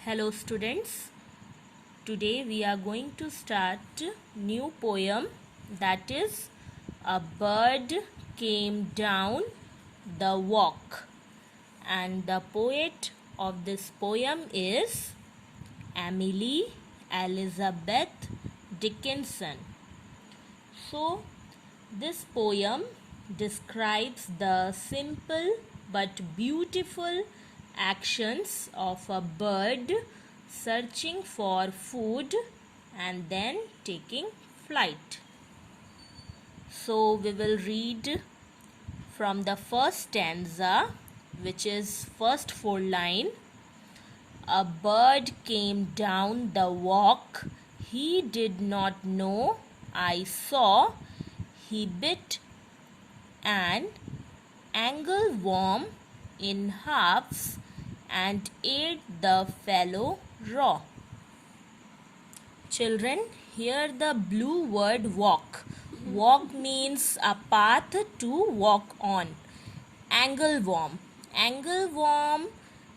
Hello students, today we are going to start new poem, that is A Bird Came Down the Walk, and the poet of this poem is Emily Elizabeth Dickinson. So this poem describes the simple but beautiful actions of a bird searching for food and then taking flight. So we will read from the first stanza, which is first four line. A bird came down the walk, he did not know I saw. He bit an angleworm in halves and ate the fellow raw. Children, hear the blue word walk. Walk means a path to walk on. Angleworm. Angleworm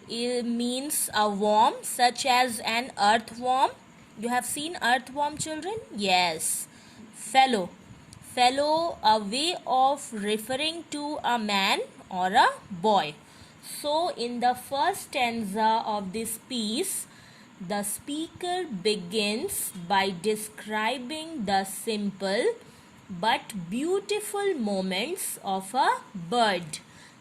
means a worm such as an earthworm. You have seen earthworm, children? Yes. Fellow. Fellow, a way of referring to a man or a boy. So in the first stanza of this piece, the speaker begins by describing the simple but beautiful moments of a bird.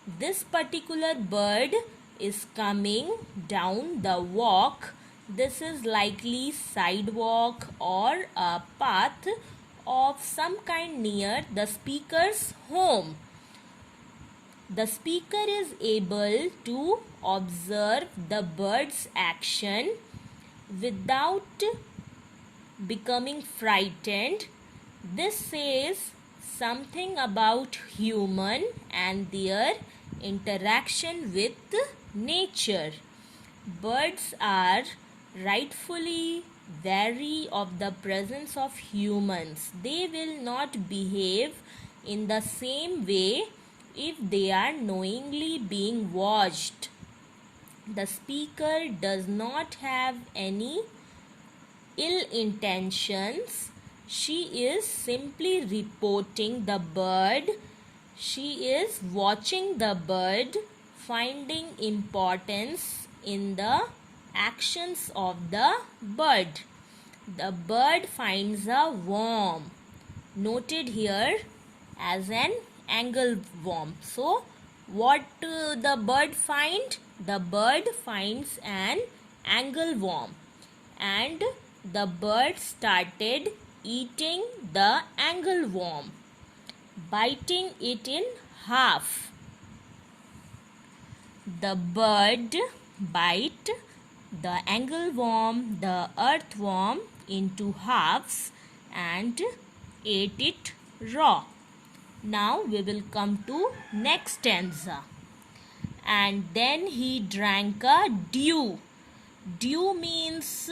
This particular bird is coming down the walk. This is likely sidewalk or a path of some kind near the speaker's home. The speaker is able to observe the bird's action without becoming frightened. This says something about human and their interaction with nature. Birds are rightfully wary of the presence of humans. They will not behave in the same way if they are knowingly being watched. The speaker does not have any ill intentions. She is simply reporting the bird. She is watching the bird, finding importance in the actions of the bird. The bird finds a worm, noted here as an angleworm. So what the bird find? The bird finds an angleworm, and the bird started eating the angleworm, biting it in half. The bird bite the angleworm, the earthworm, into halves and ate it raw. Now we will come to next stanza. And then he drank a dew. Dew means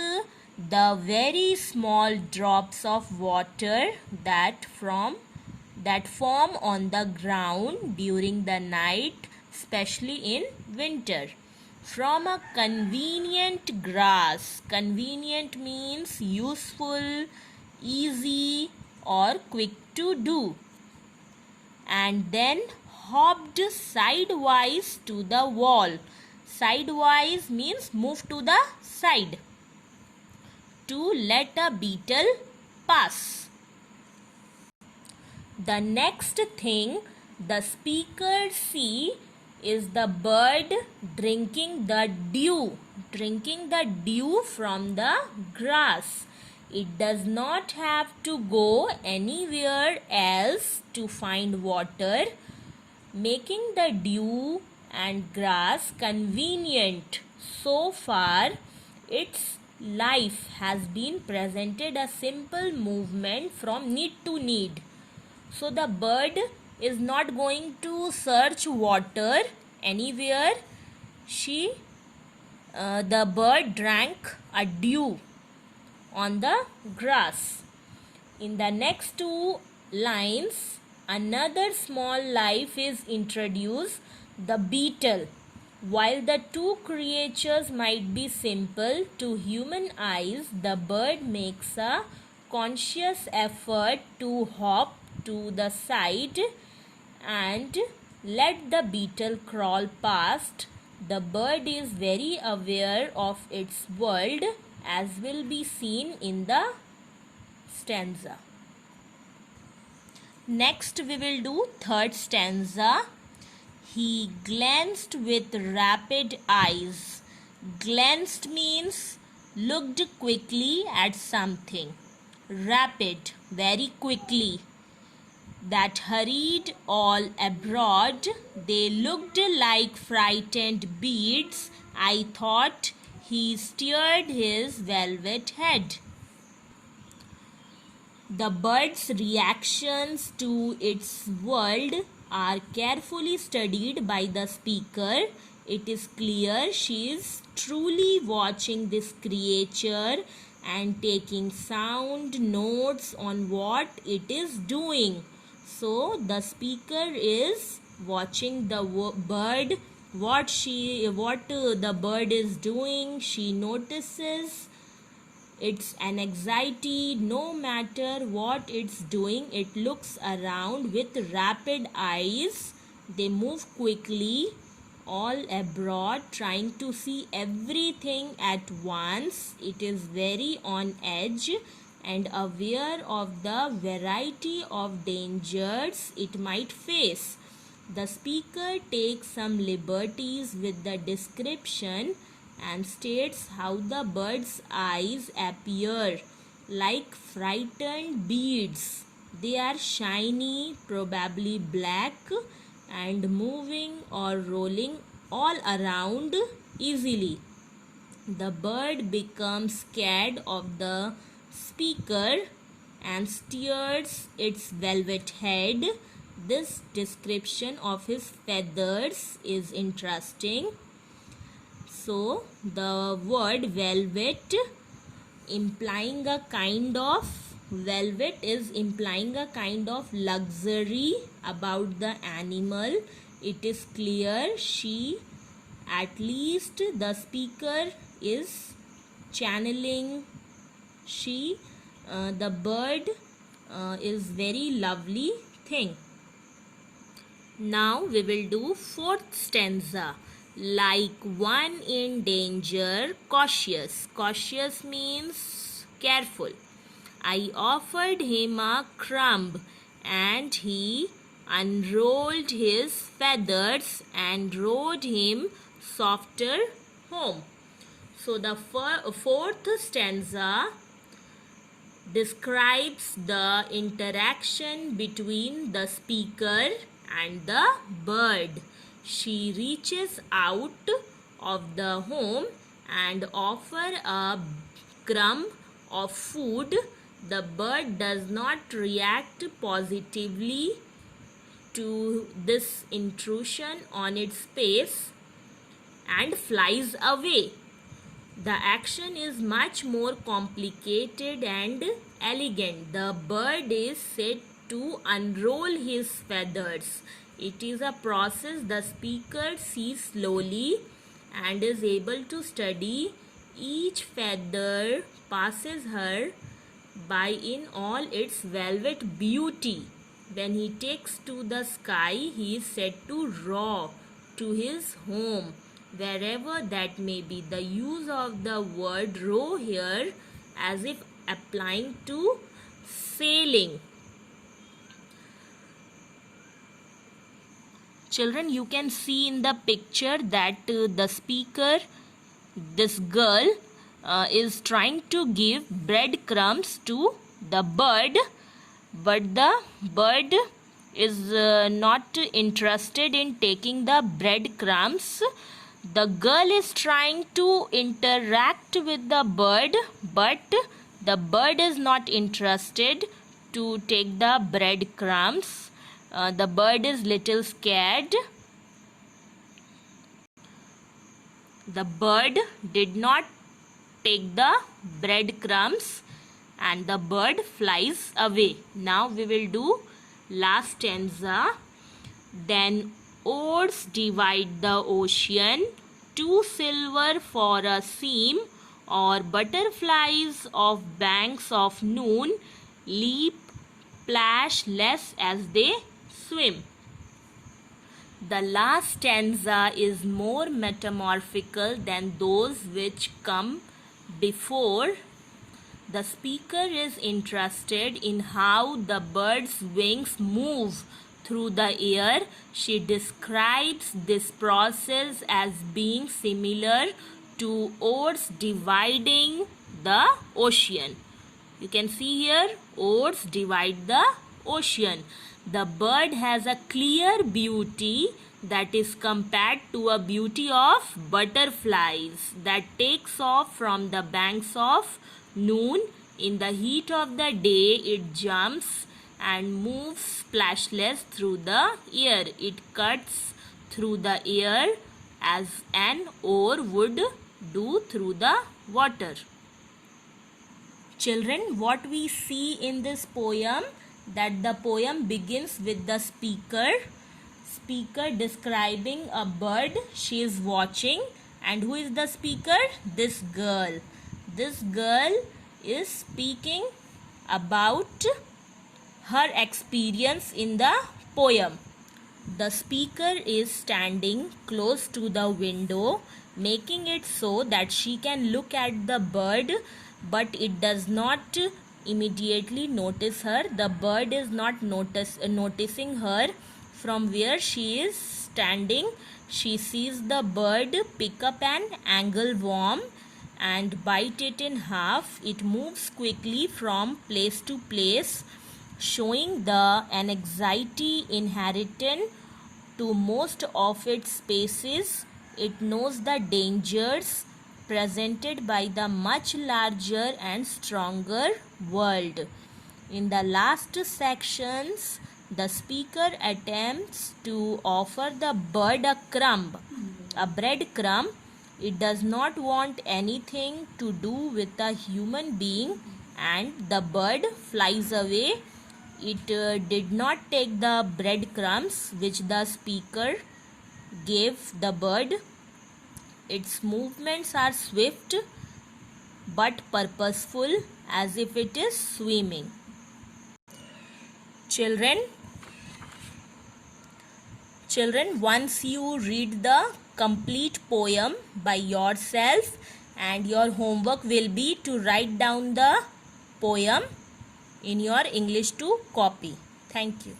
the very small drops of water that form on the ground during the night, especially in winter, from a convenient grass. Convenient means useful, easy or quick to do. And then hopped sidewise to the wall. Sidewise means move to the side to let a beetle pass. The next thing the speaker see is the bird drinking the dew from the grass. It does not have to go anywhere else to find water, making the dew and grass convenient. So far, its life has been presented a simple movement from need to need. So the bird is not going to search water anywhere. The bird drank a dew on the grass. In the next two lines, another small life is introduced, the beetle. While the two creatures might be simple to human eyes, the bird makes a conscious effort to hop to the side and let the beetle crawl past. The bird is very aware of its world, as will be seen in the stanza. Next we will do third stanza. He glanced with rapid eyes. Glanced means looked quickly at something. Rapid, very quickly. That hurried all abroad. They looked like frightened beads. I thought he steered his velvet head. The bird's reactions to its world are carefully studied by the speaker. It is clear she is truly watching this creature and taking sound notes on what it is doing. So the speaker is watching the bird, what the bird is doing. She notices it's an anxiety. No matter what it's doing, it looks around with rapid eyes. They move quickly all abroad, trying to see everything at once. It is very on edge and aware of the variety of dangers it might face. The speaker takes some liberties with the description and states how the bird's eyes appear like frightened beads. They are shiny, probably black, and moving or rolling all around easily. The bird becomes scared of the speaker and steers its velvet head. This description of his feathers is interesting. So the word velvet implying a kind of velvet is implying a kind of luxury about the animal. It is clear she, at least the speaker, is channeling the bird is very lovely thing. Now we will do fourth stanza. Like one in danger, cautious. Cautious means careful. I offered him a crumb and he unrolled his feathers and rode him softer home. So the fourth stanza describes the interaction between the speaker and the bird. She reaches out of the home and offers a crumb of food. The bird does not react positively to this intrusion on its space and flies away. The action is much more complicated and elegant. The bird is said to unroll his feathers. It is a process the speaker sees slowly and is able to study. Each feather passes her by in all its velvet beauty. When he takes to the sky, he is said to roar to his home, wherever that may be. The use of the word row here as if applying to sailing. Children, you can see in the picture that the speaker, this girl, is trying to give breadcrumbs to the bird, but the bird is not interested in taking the breadcrumbs. The girl is trying to interact with the bird, but the bird is not interested to take the breadcrumbs. The bird is little scared. The bird did not take the breadcrumbs and the bird flies away. Now we will do last stanza. Then oars divide the ocean, 2 silver for a seam, or butterflies of banks of noon leap, plash less as they swim. The last stanza is more metamorphical than those which come before. The speaker is interested in how the bird's wings move through the air. She describes this process as being similar to oars dividing the ocean. You can see here, oars divide the ocean. The bird has a clear beauty that is compared to a beauty of butterflies that takes off from the banks of noon. In the heat of the day, it jumps and moves splashless through the air. It cuts through the air as an oar would do through the water. Children, what we see in this poem, that the poem begins with the speaker describing a bird she is watching. And who is the speaker? This girl. This girl is speaking about her experience in the poem. The speaker is standing close to the window, making it so that she can look at the bird, but it does not immediately notice her. The bird is not noticing her from where she is standing. She sees the bird pick up an angleworm and bite it in half. It moves quickly from place to place, showing the anxiety inherent to most of its species. It knows the dangers presented by the much larger and stronger world. In the last sections, the speaker attempts to offer the bird a crumb, a breadcrumb. It does not want anything to do with a human being, and the bird flies away. It did not take the breadcrumbs which the speaker gave the bird. Its movements are swift but purposeful, as if it is swimming. Children, once you read the complete poem by yourself, and your homework will be to write down the poem in your English 2 copy. Thank you.